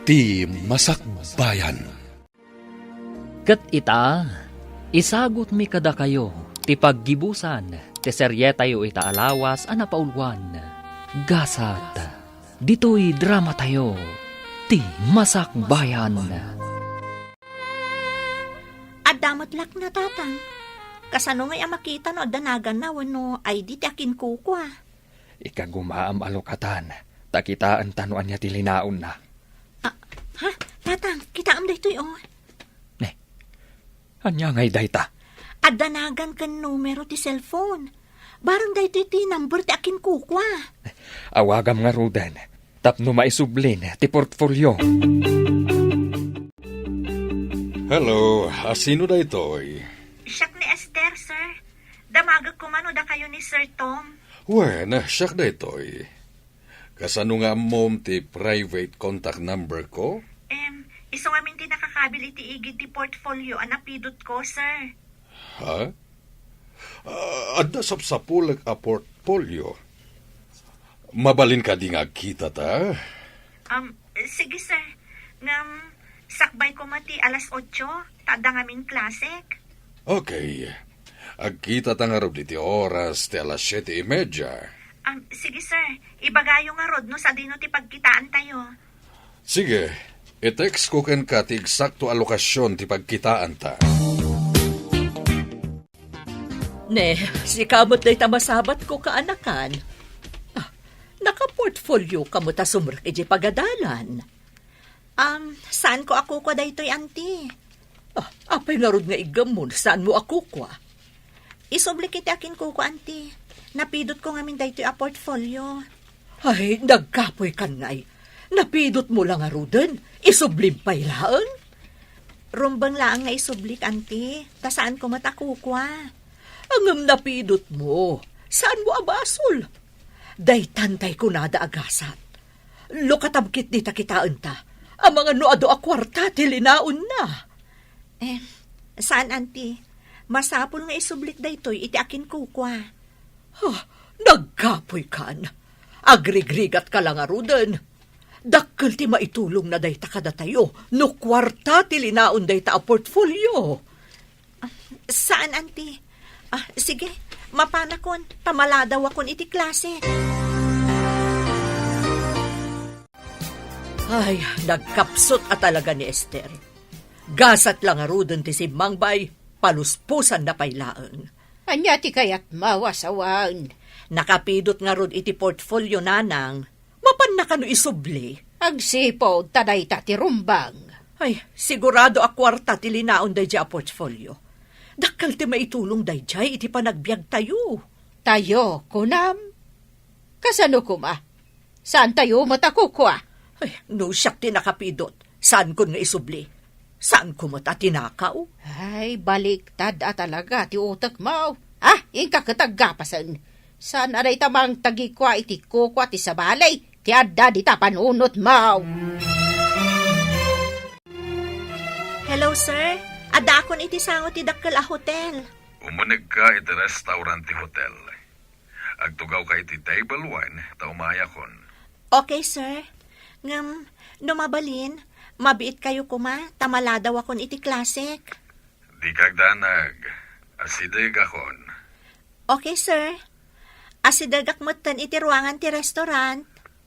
ti Masakbayan. Ket ita, isagot mi kada kayo, ti paggibusan, ti seryetayo ita alawas a napaulwan. Gasat, dito'y drama tayo, ti Masakbayan. Adamatlak na tatang. Kasano ngay makita no danagan na wano ay di ti akin kukwa. Ikagumaam alokatan, takitaan tanuan niya tilinaon na. Ha? Tatang, kita am daytoy oh. Anya ngay dayta? Adanagan kan numero ti cellphone. Barang daytoy ti number ti akin kukwa. Awagam nga Ruden, tapno maisublin ti portfolio. Hello, sino da ito'y? Siyak ni Esther, sir. Damagag ko man o da kayo ni Sir Tom. Wen, siyak da ito'y. Kasano nga mom ti private contact number ko? Iso nga min ti nakakabili ti igid ti portfolio anapidot ko, sir. Ha? Adda sapsapulag a portfolio. Mabalin ka di nga kita ta? Sige, sir. Sakbay ko mati alas 8, tada nga min klasek. Okay. Agkita ta nga rod iti oras ti alas 7:30. Sige, sir. Ibagayo nga rod no sa dino ti pagkitaan tayo. Sige. I-text ko ken ka ti eksakto alokasyon ti pagkitaan ta. Ne, si kamot day tamasabat ko kaanakan. Naka-portfolio ka mo ta sumrak iji pagadalan. Saan ko ako kwa daytoy, auntie? Apay nga rod nga igamon, saan mo ako kwa? Isublik iti akin ko, auntie. Napidot ko ngamin daytoy a portfolio. Ay, nagkapoy kan ngay. Napidot mo lang nga roden, isublim pa ilaan. Rumbang laang nga isublik, auntie. Ta saan ko matakukwa? Angam napidot mo, saan mo abasol? Day tantay ko nada agasat. Lokatabkit di takitaan ta. Ang mga noado a kwarta tilinaon na. Saan, auntie? Masapol nga isublik daytoy iti akin kukwa. Nagkapoy kan. Agrigrigat ka lang aruden. Dakkel ti maitulong na dayta kada tayo. No kwarta tilinaon dayta a portfolio. Saan, auntie? Sige, mapanakon. Pamaladaw akon iti klase. Ay, nagkapsot at talaga ni Esther. Gasat lang aruden ti si Mangbay, paluspusan na pailaan. Anya ti kayat mawasawan. Nakapidot nga rod iti portfolio nanang, mapan na kano isubli. Agsipod taday ta ti rumbang. Ay, sigurado a kwarta ti linaon day a portfolio. Dakkal ti maitulong day iti panagbiag tayo. Tayo, kunam? Kasano kuma? Saan tayo matakukwa? Ay, no siyak ti nakapidot. Saan ko nga isubli? Saan ko mata tinakaw? Ay, baliktad talaga ti utak mo. Ingka katagapasan. Saan aray tamang tagikwa iti kukwa ti sabalay? Ti adda di ta panunot mo. Hello, sir. Ada akon iti sango ti dakkel a hotel. Umunag ka iti restaurant ti hotel. Agtugaw ka iti table 1, ta umaya kon. Okay, sir. Numabalin, mabiit kayo kuma, tamaladaw akon iti klasek. Di kagdanag, asidig akon. Okay, sir. Asidagak mutan iti ruangan ti restaurant.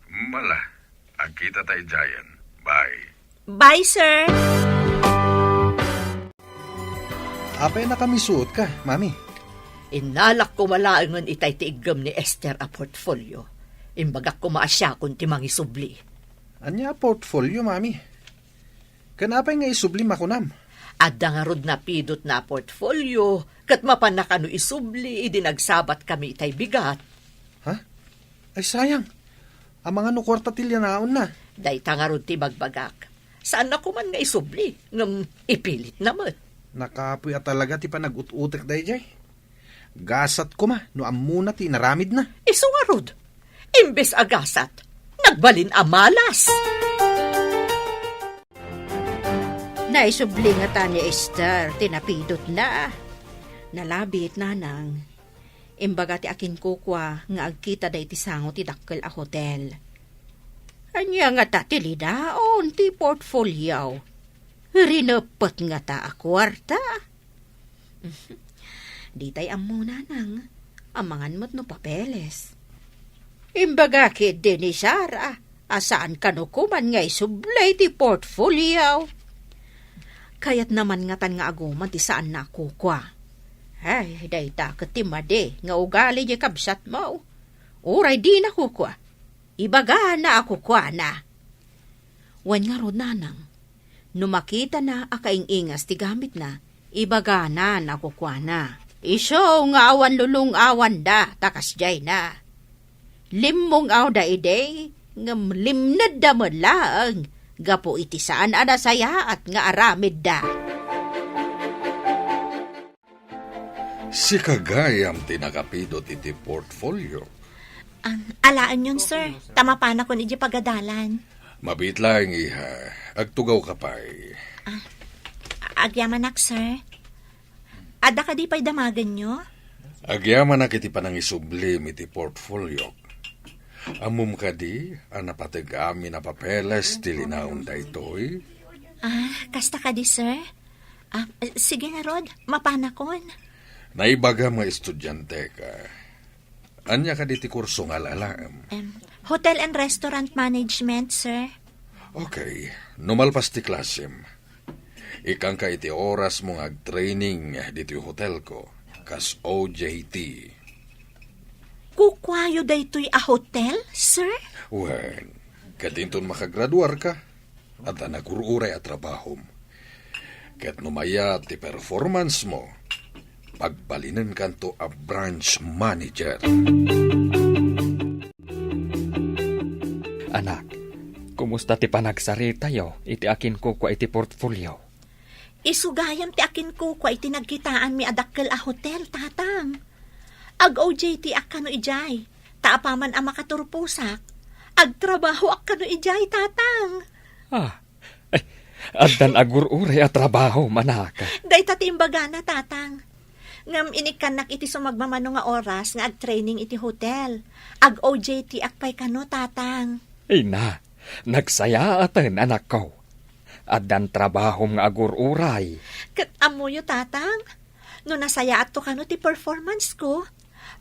Mala, agkita tayo Giant. Bye. Bye, sir. Apay na kami suot ka, mami. Inalak ko malaangon itay tiigam ni Esther a portfolio. Imbagak ko maasya kung timang isubli. Anya portfolio, mami? Kanapay nga isubli makunam. Adda nga rod na pidot na portfolio, kat mapanakano isubli, idinagsabat kami itay bigat. Ha? Ay sayang. Ang mga nukwarta tilyanaon na. Dayta nga rod ti bagbagak. Saan na kuman nga isubli? Ngam ipilit naman. Nakapoy talaga ti panag-ut-utek day jay. Gasat ko ma, no amuna ti naramid na. Iso nga rod. Imbes agasat, nagbalin amalas. Naisubli nga ta ni Esther, tinapidot na. Nalabit nanang. Imbaga ti akin kukwa nga agkita day ti sango ti dakkel a hotel. Anya nga ta tilinaon ti portfolio. Rinapot nga ta a kwarta. Di tay amuna nang amangan mo't no papeles. Imbaga kid din ni Sara, asaan kanukuman nga isublay ti portfolio. Kayat naman nga tan nga aguman ti saan na kukwa. Ay, day ta katimade nga ugali di kabsat mo. Uray di na kukwa. Ibaga na ako kwa na. Wan nga ro nanang. Numakita na akaing-ingas ti gamit na. Ibaga na ako kwa na. Iso nga awan lulong awan da, takas jay na. Limong aw da ide, ngam limnad da mo lang. Gapo iti saan ana saya at nga aramid da. Si kagayam tinakapidot iti portfolio. Alaan yun, sir. Tama pa na ko ni pagadalan. Mabit lang iha, agtugaw ka pa'y. Agyamanak, sir. Ada ka di pa'y damagan nyo? Agyaman na kiti panang isublim iti portfolio. Amum ka di, anapatig amin na papeles tilinaon da ito'y. Kasta ka di, sir. Sige nga, Rod. Mapanakon. Naibaga mga estudyante ka. Anya ka di ti kurso nga lalaam. Hotel and Restaurant Management, sir. Okay, numalpas ti klasim. Ikang ka iti oras mong ag-training diti hotel ko, kas OJT. Kukwayo da ito'y a hotel, sir? Wen, katinton makagraduar ka, at nagururay at trabahom. Kat numaya ti performance mo, pagbalinan kanto a branch manager. Anak, kumusta ti panagsarita yo? Iti akin ko kwa iti portfolio. Isugayam ti akin ko kwa iti nagkitaan mi adakkel a hotel, tatang. Ag OJT ak kano ijay, taapaman a makaturpusak. Ag trabaho ak kano ijay, tatang. Addan agur-uray at trabaho, manaka. Day tatimbaga na, tatang. Ngam inikanak iti sumagmamano nga oras nga ag-training iti hotel. Ag OJT ak pay kano, tatang. Ay na, nagsaya atan anak ko. Addan trabaho nga agur-uray. Kat amuyo, tatang. No nasaya at to kano ti performance ko,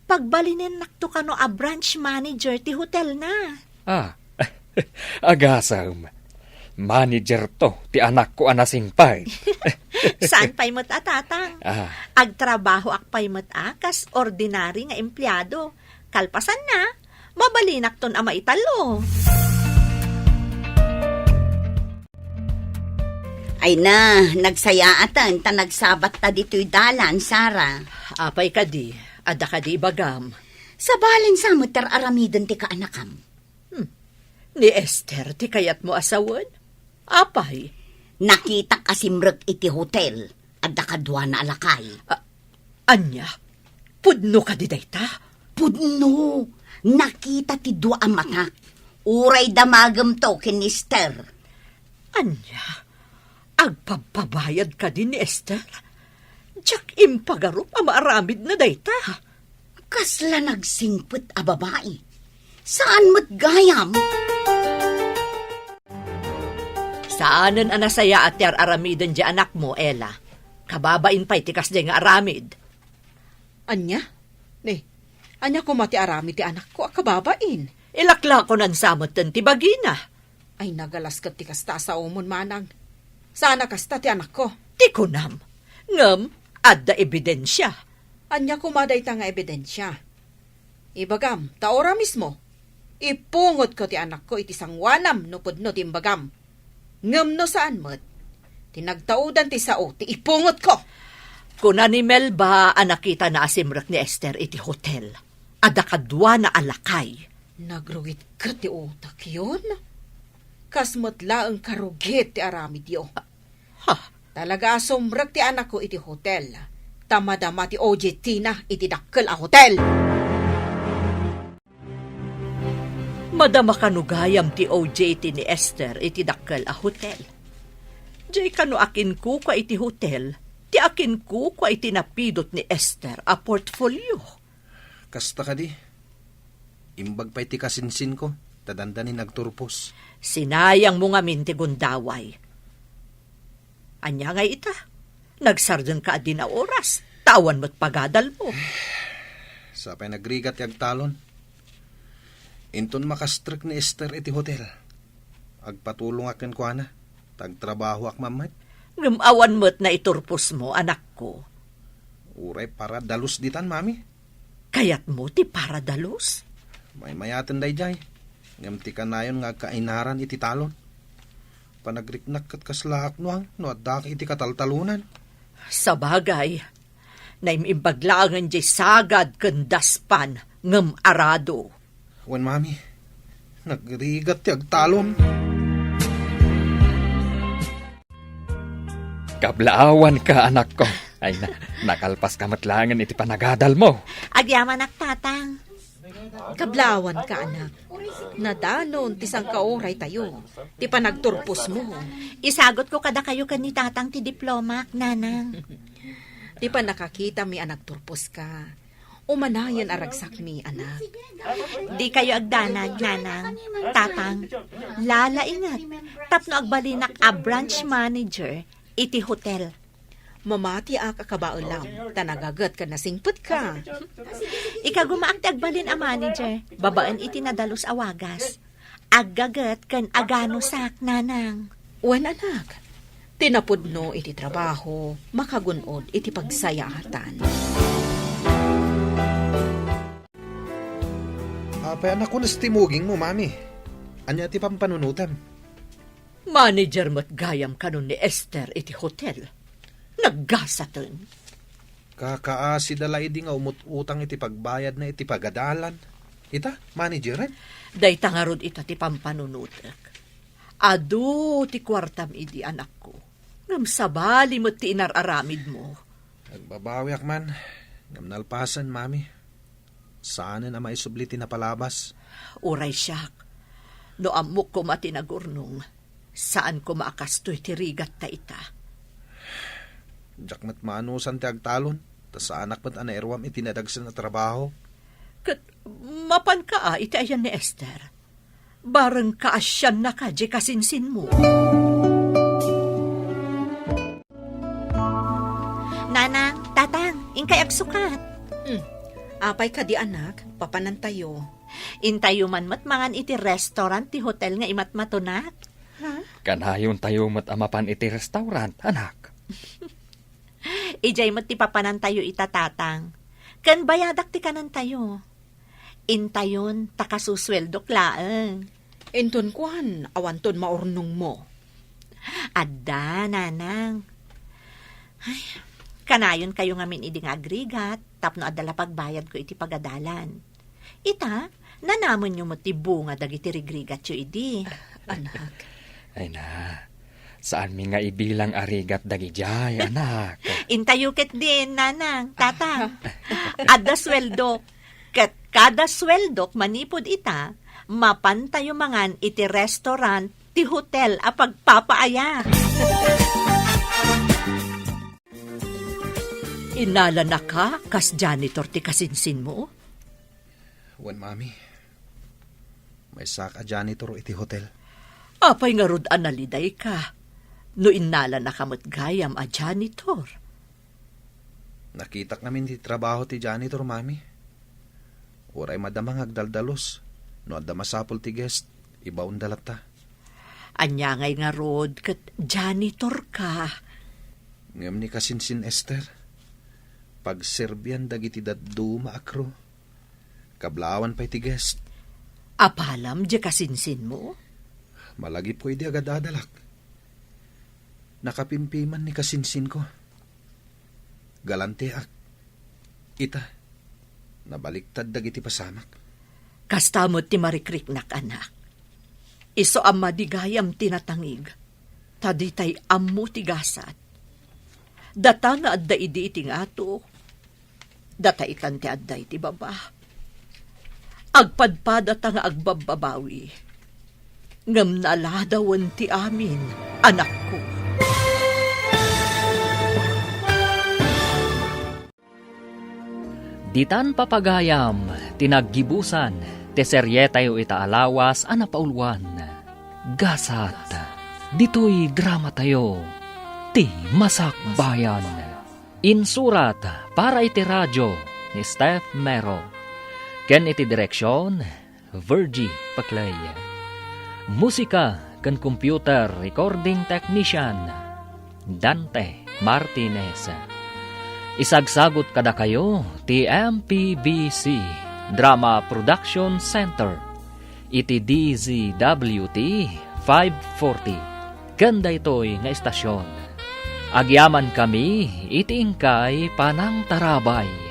pagbalinin nakto kano a branch manager ti hotel na. Agasam. Manager to, ti anak ko anasing pay. Saan pay mo't a, tatang? Agtrabaho ak pay mo't a, kas ordinary nga empleyado. Kalpasan na, mabalinak ton ama italo. Ay na, nagsayaatan, ta nagsabat ta dito'y dalan, Sara. Apay ka di, ada ka di bagam. Sa balin sa mutar aramidon ti kaanakam. Ni Esther, ti kayat mo asawan? Apay? Nakita kasimrek iti hotel, ada kadwa na alakay. Anya, pudno ka di dayta? Pudno, nakita ti dua ang mata. Uray damagam to kin Esther. Anya, agpapabayad ka din ni Esther? Tsak impagarup ang maaramid na dayta. Kasla nagsingput a babae. Saan mo't gayam? Saanan anasaya at yar aramidan di anak mo, Ella? Kababain pa'y tikas di nga aramid. Anya? Anya ko mati aramid ti anak ko, kababain. Ilakla ko nan samot ti bagina. Ay nagalas ka ti kasta sa umon manang. Sana kasta ti anak ko. Ti kunam. Ngam, adda ebidensya. Anya kumaday ta nga ebidensya. Ibagam, taora mismo. Ipungot ko ti anak ko iti sangwanam no pudno ti imbagam. Ngam no saan mo't. Tinagtaudan ti sao, ti ipungot ko. Kuna ni Melba anakita na asimrak ni Esther iti hotel. Ada kadwa na alakay. Nagruwit ka ti utak yun? Kasmutla ang karugit ti aramid yo. Talaga asumrak ti anak ko iti hotel. Tamadama ti OJT na iti dakkel a hotel. Madama kanugayam ti OJT ni Esther iti dakkel a hotel. Jay kano akin ko kwa iti hotel, ti akin ko kwa iti napidot ni Esther a portfolio. Kasta ka di. Imbag pa'y ti kasinsin ko, tadandanin nagturpos. Sinayang mo nga minti gundaway. Anya nga ita, nagsardan ka din na oras, tawan mo't pagadal mo. Sapay nagrigat yag talon. Inton makastrik ni Esther iti hotel. Agpatulong akin ko na. Tagtrabaho ak mamay. Ngamawan mo't na iturpos mo, anak ko. Uray para dalus ditan, mami. Kayat mo ti para dalos. May mayaten day jay. Ngamti ka na yun nga kainaran iti talon. Panagriknak kat kaslahak nuang no addak iti kataltalunan. Sa bagay, naimimbaglangan di sagad kandaspan ngam arado. Wen mami, nagrigat ti agtalon. Kablaawan ka, anak ko. Ay, nakalpas ka matlangan iti panagadal mo. Agyaman ak tatang. Kablawan ka, anak. Nadanon, tisang kaoray tayo. Ti panagturpos mo. Isagot ko kada kayo kan ni tatang ti diploma, nanang. Ti pa nakakita mi anak turpos ka. Umanayan aragsak mi, anak. Di kayo agdanag, nanang. Tatang, lala ingat. Tapno agbalinak a branch manager iti hotel. Mamati ak akabaulam. Tanagagat ka na singput ka. Ikagumaak ti agbalin a manager, babaan iti nadalos awagas. Aggagat kan agano sak, nanang. Wen, anak. Tinapudno iti trabaho, makagunod iti pagsayatan. Apay anak ko nastimuging mo, mami. Anya ti pampanunutam. Manager mo't gayam kanon ni Esther iti hotel. Naggasatan. Kakaasi dalay di nga umututang iti pagbayad na iti pagadalan. Ita, manageran? Day tangarod ita ti pampanunutek. Adu ti kwartam idi anak ko. Ngam sabali mo't ti inararamid mo. Nagbabawi ak man. Ngam nalpasan, mami. Saan na maisubliti na palabas? Uray siyak. No amok ko matinagurnong. Saan ko maakastoy ti rigat ta ita. Diyak mat maanusan ti agtalon. Tas sa anak mat anaerwam itinadagsan na trabaho. Kat mapan ka iti ayan ni Esther. Barang kaasyan na ka di kasinsin mo. Nanang, tatang, ingkay agsukat. Apay ka di, anak. Papanan tayo. Intayo man mangan iti restaurant ti hotel nga imat matunat. Kanayon tayo matamapan iti restaurant, anak. Ijay mat ti papanan tayo itatatang. Kan bayadak ti kanan tayo. Intayon takasusweldok laeng. Inton kuan, awanton maurnong mo. Adda, nanang. Ay, kanayon kayo ngamin idi nga agrigat, tapno adala pagbayad ko iti pagadalan. Ita, nanamon nyo mo ti bunga dagiti rigrigat yo idi. Anak. Ay na, saan mi nga ibilang arigat dagijay, anak. Intayuket din, nanang, tatang. Adda sweldo. Ket kada sweldok manipod ita, mapantayo mangan iti restaurant, ti hotel a pagpapaaya. Inala na ka, kas janitor ti kasinsin mo? Wen, mami. May saka janitor iti hotel. Apay nga rod analiday ka. No inala na kamot gayam a janitor. Nakitak namin ti trabaho ti janitor, mami. Uray madamang agdaldalos. No adda masapol ti guest, ibaon dalata. Anya ngay nga rod, kat janitor ka. Ngam ni kasinsin Esther. Pagserbian dagiti daddu maakro. Kablawan pa'y ti guest. Apalam di kasinsin mo? Malagi po hindi agad adalak. Nakapimpiman ni kasinsin ko. Galante ak. Ita, nabaliktad dagiti pasamak. Kastamot ti marikriknak, anak. Iso amma di gayam tinatangig. Taditay ammo ti gasat. Data nga adda idi iti nga ato. Data ikan ti adda iti baba. Agpadpadata nga agbababawi. Ngam naladawan ti amin, anak ko. Ditan papagayam, tinaggibusan, teseryetayo ita alawas anapaulwan. Gasat, dito'y drama tayo, ti Masakbayan. Insurat para iti radyo ni Steph Mero. Ken iti direksyon, Virgie Paclay. Musika ken computer recording technician, Dante Martinez. Isagsagot kada kayo ti MPBC Drama Production Center iti DZWT 540. Ganda ito'y nga istasyon. Agyaman kami iti ingkay panang tarabay.